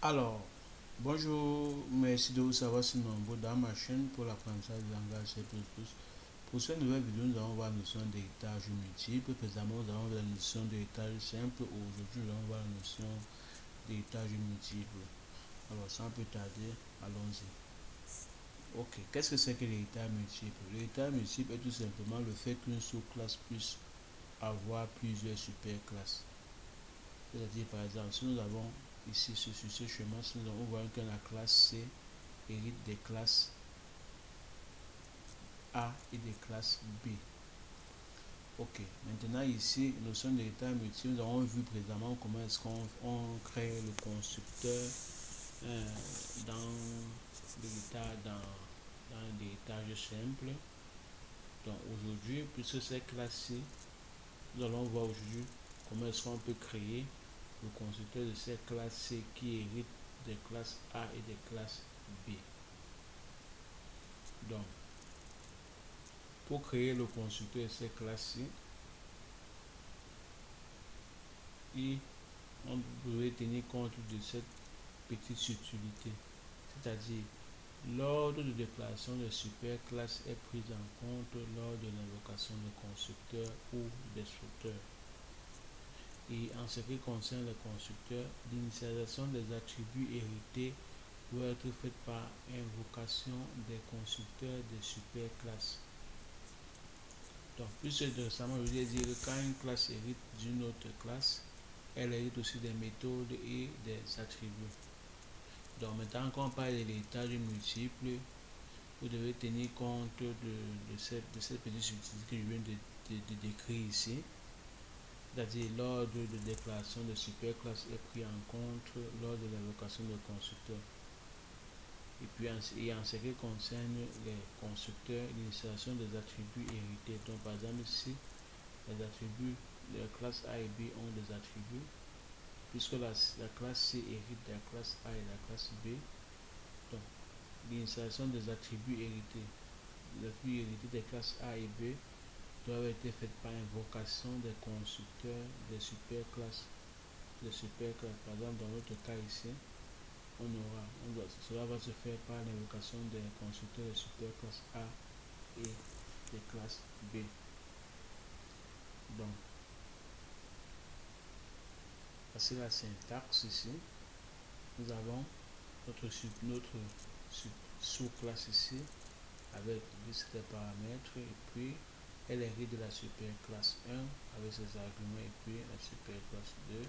Alors, bonjour, merci de vous savoir si nombreux dans ma chaîne pour l'apprentissage du langage C++. Pour cette nouvelle vidéo, nous allons voir la notion d'héritage multiple. Précédemment, nous allons voir la notion d'héritage simple. Aujourd'hui, nous allons voir la notion d'héritage multiple. Alors, sans plus tarder, allons-y. Ok, qu'est-ce que c'est que l'héritage multiple? L'héritage multiple est tout simplement le fait qu'une sous-classe puisse avoir plusieurs super-classes. C'est-à-dire, par exemple, si nous avons ici sur ce schéma, si nous voyons que la classe C hérite des classes A et des classes B. Ok, maintenant ici, notion d'héritage multiple, nous avons vu précédemment comment est-ce qu'on crée le constructeur dans l'héritage simple. Donc aujourd'hui, puisque c'est classé, nous allons voir aujourd'hui comment est-ce qu'on peut créer le constructeur de ces classes C qui hérite des classes A et des classes B. Donc, pour créer le constructeur de ces classes C, on devrait tenir compte de cette petite subtilité. C'est-à-dire, l'ordre de déclaration de superclasse est pris en compte lors de l'invocation de constructeur ou destructeur. Et en ce qui concerne le constructeur, l'initialisation des attributs hérités doit être faite par invocation des constructeurs de superclasses. Donc, plus récemment, je voulais dire que quand une classe hérite d'une autre classe, elle hérite aussi des méthodes et des attributs. Donc, maintenant qu'on parle de l'héritage multiple, vous devez tenir compte de cette petite subtilité que je viens de décrire ici. C'est-à-dire, l'ordre de déclaration de superclasse est pris en compte lors de l'invocation de constructeur. Et puis, en ce qui concerne les constructeurs, l'initialisation des attributs hérités. Donc, par exemple, ici, les attributs de la classe A et B ont des attributs, puisque la classe C hérite de la classe A et de la classe B. Donc, l'initialisation des attributs hérités, les attributs hérités des classes A et B doivent être faites par invocation des constructeurs des superclasses. Par exemple, dans notre cas ici, cela va se faire par l'invocation des constructeurs des superclasses A et des classes B. Donc, voici la syntaxe ici. Nous avons notre sous-classe ici avec liste des paramètres et puis elle hérite de la superclasse 1 avec ses arguments et puis la superclasse 2,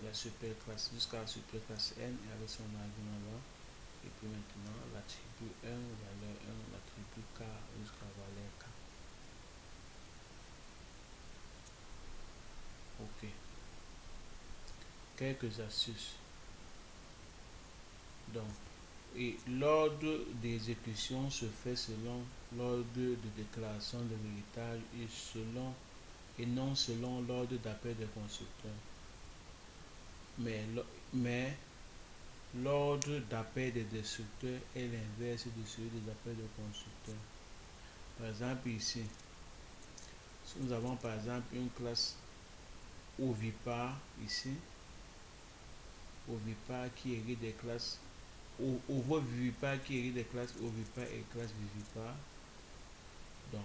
la superclasse jusqu'à la superclasse n et avec son argument là. Et puis maintenant l'attribut 1, valeur 1, l'attribut k jusqu'à valeur k. Ok. Quelques astuces. Donc, et l'ordre d'exécution se fait selon l'ordre de déclaration de l'héritage et non selon l'ordre d'appel des constructeurs. Mais l'ordre d'appel des destructeurs est l'inverse de celui des appels des constructeurs. Par exemple ici, si nous avons par exemple une classe ovipare ici, ovipare qui hérite des classes ovovivipare qui hérite des classes ovipare et classe vivipare. Donc,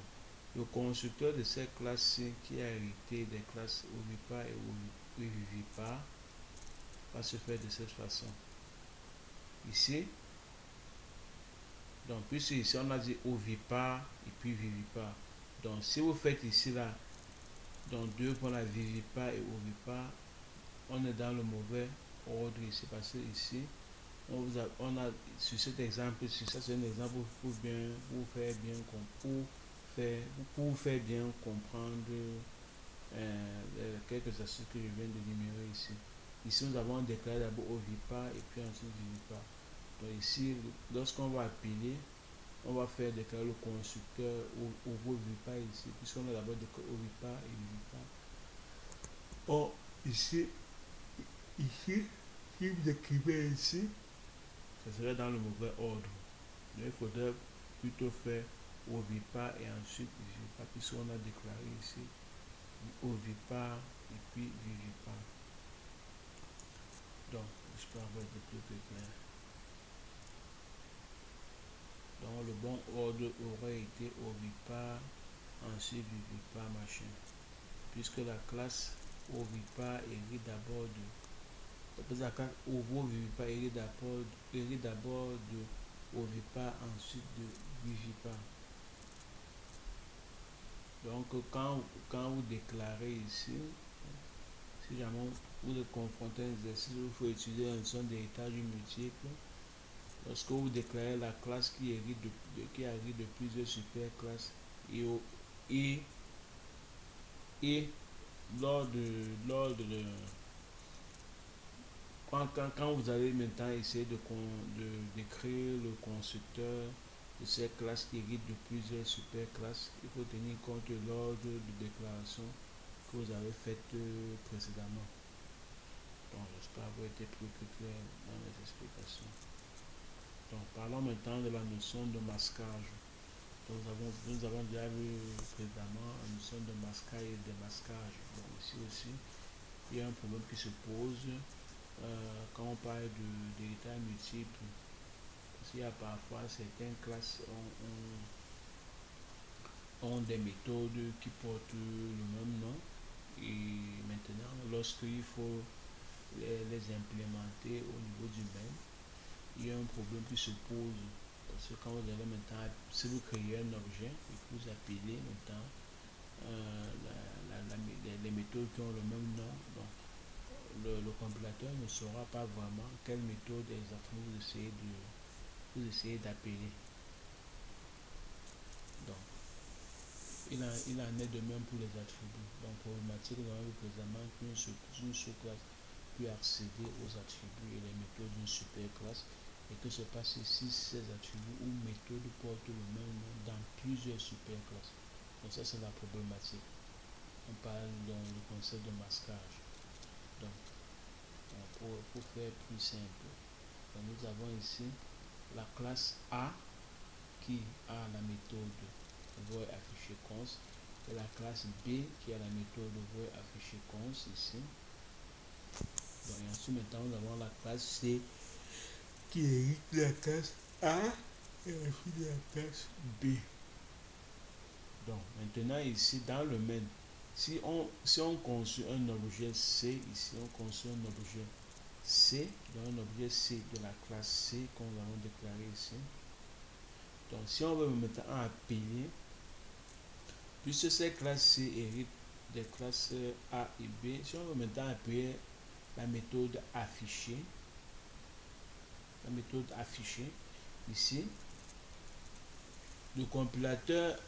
le constructeur de cette classe qui a hérité des classes ovipare et vivipare va se faire de cette façon. Ici, donc puisque ici on a dit ovipare et puis vivipare. Donc si vous faites ici là, donc 2 pour la vivipare et ovipare, on est dans le mauvais ordre ici parce que ici on a sur cet exemple, sur ça c'est un exemple pour vous faire bien comprendre quelques astuces que je viens de numérer ici. Ici nous avons déclaré d'abord ovipare et puis ensuite vivipare. Donc ici, lorsqu'on va appeler, on va faire déclarer le constructeur ovipare ici, puisqu'on a d'abord déclaré ovipare et vivipare. Or ici, si vous écrivez ici, ça serait dans le mauvais ordre. Donc il faudrait plutôt faire ovipare et ensuite vivipare, puisqu'on a déclaré ici ovipare et puis vivipare. Donc J'espère avoir été plus que clair. Donc le bon ordre aurait été ovipare, ensuite vivipare, machin. Puisque la classe ovipare hérite d'abord la classe ovovivipare hérite d'abord de ovipare, ensuite de vivipare. Donc quand vous déclarez ici, si jamais vous êtes confronté à un exercice où il faut utiliser la notion d'héritage multiple, lorsque vous déclarez la classe qui hérite de plusieurs superclasses et, et lors de quand vous allez maintenant essayer de décrire le constructeur de cette classe qui hérite de plusieurs superclasses, il faut tenir compte de l'ordre de déclaration que vous avez fait précédemment. Donc j'espère avoir été plus clair dans mes explications. Donc parlons maintenant de la notion de masquage. Donc, nous avons déjà vu précédemment la notion de masquage et de démasquage. Donc ici aussi, il y a un problème qui se pose quand on parle d'héritage multiple. Parce qu'il y a parfois certaines classes ont des méthodes qui portent le même nom. Et maintenant, lorsqu'il faut les implémenter au niveau du même, il y a un problème qui se pose. Parce que quand vous allez maintenant, si vous créez un objet et que vous appelez maintenant les méthodes qui ont le même nom, donc le compilateur ne saura pas vraiment quelle méthode exactement vous essayez d'appeler. Donc, il en est de même pour les attributs. Donc, problématique, nous avons vu précédemment qu'une sous-classe peut accéder aux attributs et les méthodes d'une superclasse. Et que se passe si ces attributs ou méthodes portent le même nom dans plusieurs superclasses. Donc, ça, c'est la problématique. On parle dans le concept de masquage. Donc, pour faire plus simple, donc nous avons ici la classe A qui a la méthode void affiché const et la classe B qui a la méthode void affiché const ici. Donc, et ensuite maintenant nous avons la classe C qui hérite de la classe A et ensuite de la classe B. Donc maintenant ici dans le main, si on construit un objet C, ici on construit un objet C, donc un objet C de la classe C qu'on va déclarer ici. Donc si on veut maintenant appeler, puisque ces classes C héritent des classes A et B, si on veut maintenant appeler la méthode affichée, ici, le compilateur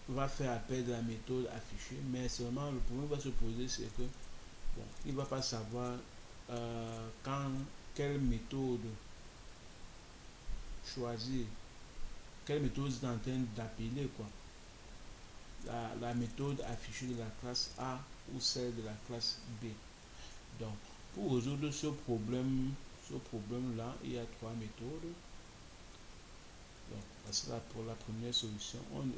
va faire appel de la méthode affichée, mais seulement le problème va se poser, c'est que bon, il ne va pas savoir quelle méthode choisir, quelle méthode est en train d'appeler quoi. La méthode affichée de la classe A ou celle de la classe B. Donc, pour résoudre ce problème-là, il y a trois méthodes. Donc, parce que pour la première solution, vous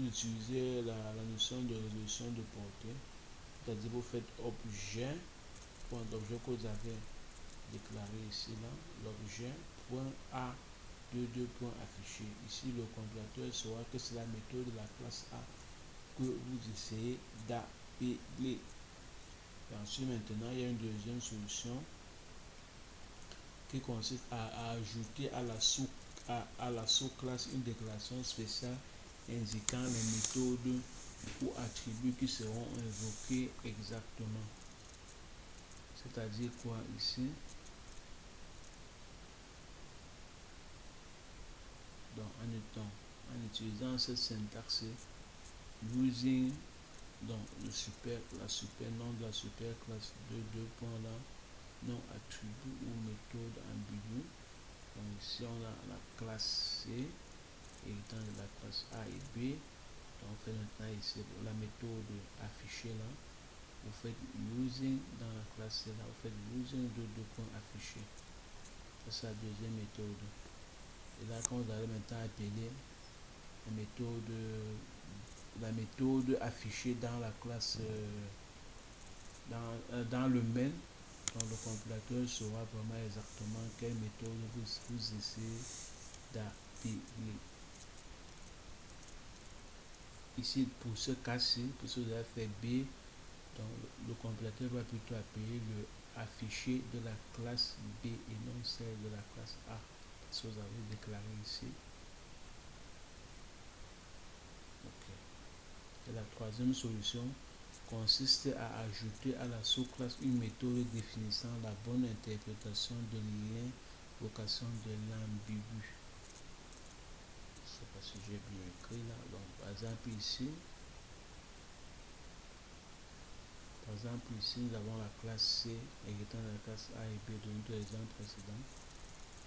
utilisez la notion de résolution de portée, c'est-à-dire vous faites objet, point d'objet que vous avez déclaré ici, là, l'objet, point A, deux points affichés. Ici, le compilateur saura que c'est la méthode de la classe A que vous essayez d'appeler. Et ensuite, maintenant, il y a une deuxième solution qui consiste à ajouter à la sous-classe une déclaration spéciale indiquant les méthodes ou attributs qui seront invoqués exactement. C'est-à-dire quoi ici? Donc, en utilisant cette syntaxe, using donc la super nom de la super classe de deux points là, nom attribut ou méthode ambigu. Donc ici on a la classe C héritant de la classe A et B. Donc on fait maintenant ici la méthode affichée là. Vous faites using dans la classe C là, vous faites using de deux points affichés. C'est la deuxième méthode. Et là quand vous allez maintenant appeler la méthode affichée dans la classe dans le main, Donc le compilateur saura vraiment exactement quelle méthode vous essayez d'appeler. Ici, pour ce cas-ci, pour ce que vous avez fait B, donc le compilateur va plutôt appeler le affiché de la classe B et non celle de la classe A. Parce que vous avez déclaré ici. Ok. Et la troisième solution consiste à ajouter à la sous-classe une méthode définissant la bonne interprétation de l'invocation de l'ambigu. Je ne sais pas si j'ai bien écrit là. Donc, par exemple ici, nous avons la classe C héritant de la classe A et B de notre exemple précédent.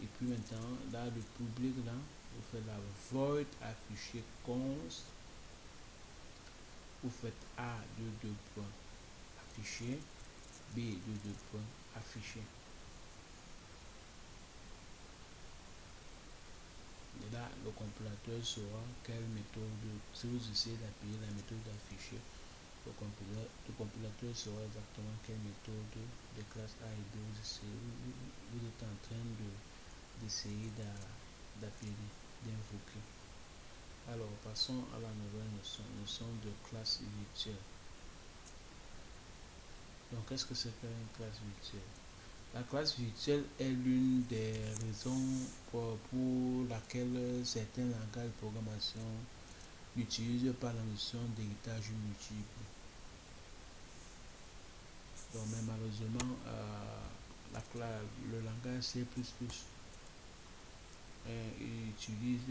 Et puis maintenant, là, le public, là, vous faites la void affiché const. Vous faites A de 2 points affiché, B de 2 points affiché. Et là, le compilateur saura quelle méthode, si vous essayez d'appuyer la méthode affichée, le compilateur saura exactement quelle méthode des classes A et B vous êtes en train d'essayer d'appeler, d'invoquer. Alors, passons à la nouvelle notion de classe virtuelle. Donc, qu'est-ce que c'est qu'une classe virtuelle? La classe virtuelle est l'une des raisons pour laquelle certains langages de programmation n'utilisent pas la notion d'héritage multiple. Donc, mais malheureusement, le langage C++ utilise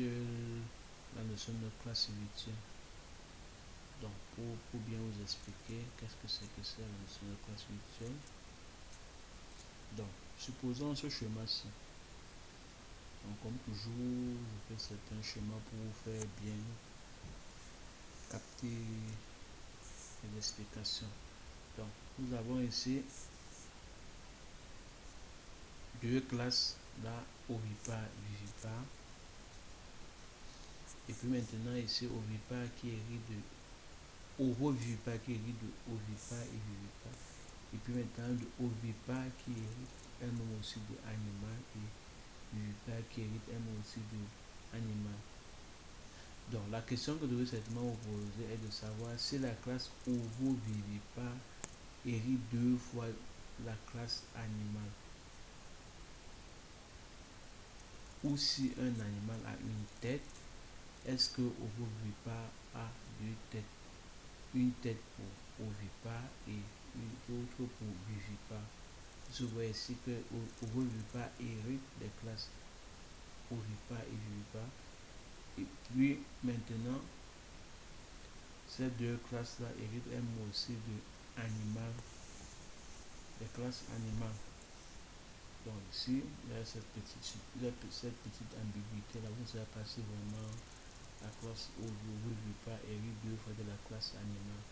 la notion de classe virtuelle. Donc, pour bien vous expliquer qu'est-ce que c'est la notion de classe virtuelle. Donc, supposons ce schéma-ci. Donc, comme toujours, je fais certains schémas pour vous faire bien capter les explications. Donc, nous avons ici deux classes, là, ovipar, vivipar. Et puis maintenant, ici, ovipar qui hérite de ovovivipar qui hérite de ovipar et vivipar. Et puis maintenant, de ovipar qui hérite un nom aussi de animal et vivipar qui hérite un nom aussi de animal. Donc, la question que vous devez certainement vous poser est de savoir si la classe ovovivipar hérite deux fois la classe animal. Ou si un animal a une tête, est-ce que ovovivipar a deux têtes? Une tête pour ovipar et une autre pour vivipar. Je vois ici que ovovivipar hérite des classes ovipar et vivipar. Et puis maintenant, ces deux classes-là héritent un mot aussi de animal, les classes animales. Donc ici, il y a cette petite ambiguïté-là, vous ne savez pas si vraiment la classe ovipar hérite deux fois de la classe animale.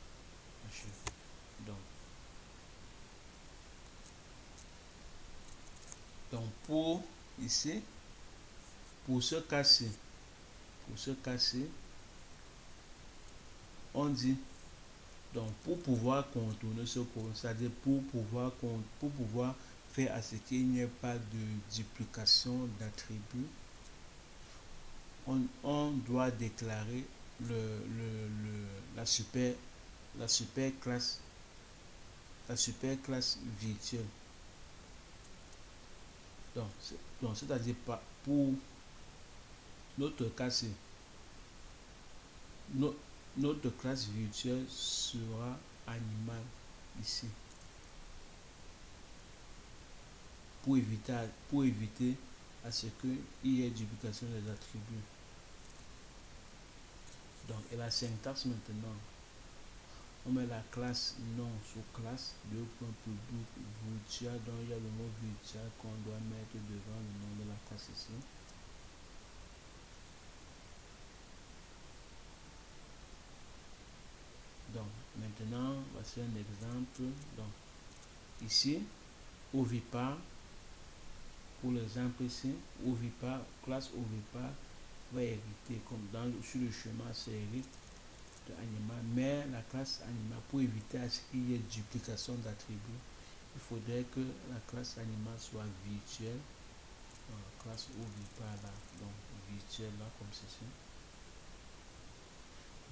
Donc pour ici, pour ce cas-ci, on dit, donc pour pouvoir contourner ce problème, c'est-à-dire pour pouvoir faire à ce qu'il n'y ait pas de duplication d'attributs, on doit déclarer la super classe virtuelle. Donc c'est-à-dire pour notre cas, notre classe virtuelle sera animal ici pour éviter à ce qu'il y ait duplication des attributs. Donc, et la syntaxe maintenant, on met la classe nom sous classe, deux points public virtual, donc il y a le mot virtual qu'on doit mettre devant le nom de la classe ici. Donc, maintenant, voici un exemple. Donc, ici, ovipar, pour l'exemple ici, ovipar, classe ovipar va hériter, comme sur le schéma, c'est hérite de animal, mais la classe animal, pour éviter à ce qu'il y ait duplication d'attributs, il faudrait que la classe animal soit virtuelle, la classe ovipare là, donc virtuelle là, comme ceci.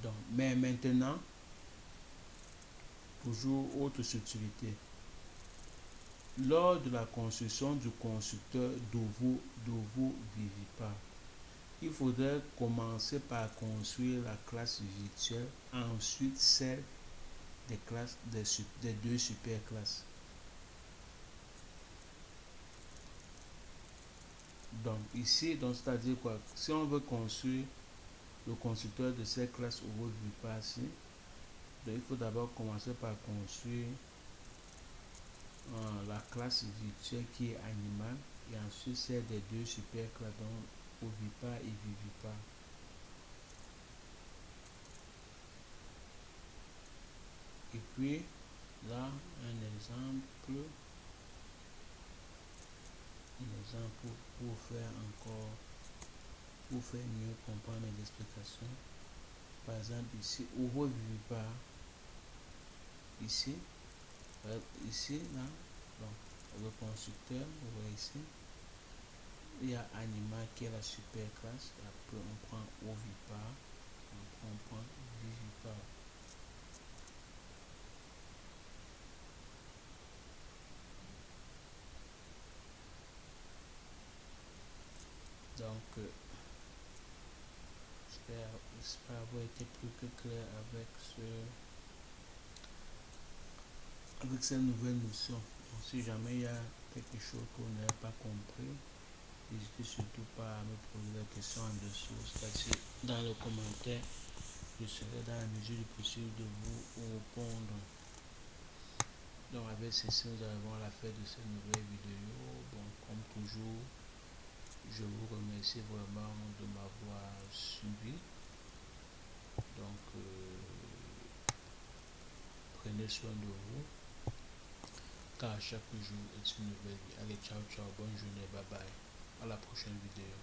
Donc, mais maintenant, toujours autre subtilité. Lors de la construction du constructeur d'ovovivipares, il faudrait commencer par construire la classe virtuelle, ensuite celle des classes des deux superclasses. Donc ici, donc c'est-à-dire quoi? Si on veut construire le constructeur de cette classe ovovivipares-ci, donc il faut d'abord commencer par construire la classe virtuelle qui est animale et ensuite celle des deux superclasses, donc ovipare et vivipare. Et puis là, un exemple pour faire encore, pour faire mieux comprendre mes explications. Par exemple ici, ovovivipare, ici, ici, là, donc le constructeur, vous voyez ici, il y a animal qui est la superclasse, après on prend ovipare, on prend vivipare. Donc, j'espère avoir été plus que clair avec cette nouvelle notion. Donc, si jamais il y a quelque chose que vous n'avez pas compris, n'hésitez surtout pas à me poser la question en dessous, c'est-à-dire dans le commentaire. Je serai dans la mesure du possible de vous répondre. Donc, avec ceci, nous arrivons à la fin de cette nouvelle vidéo. Bon, comme toujours, je vous remercie vraiment de m'avoir suivi. Donc, prenez soin de vous, car chaque jour est une nouvelle vie. Allez, ciao, ciao, bonne journée, bye bye. À la prochaine vidéo.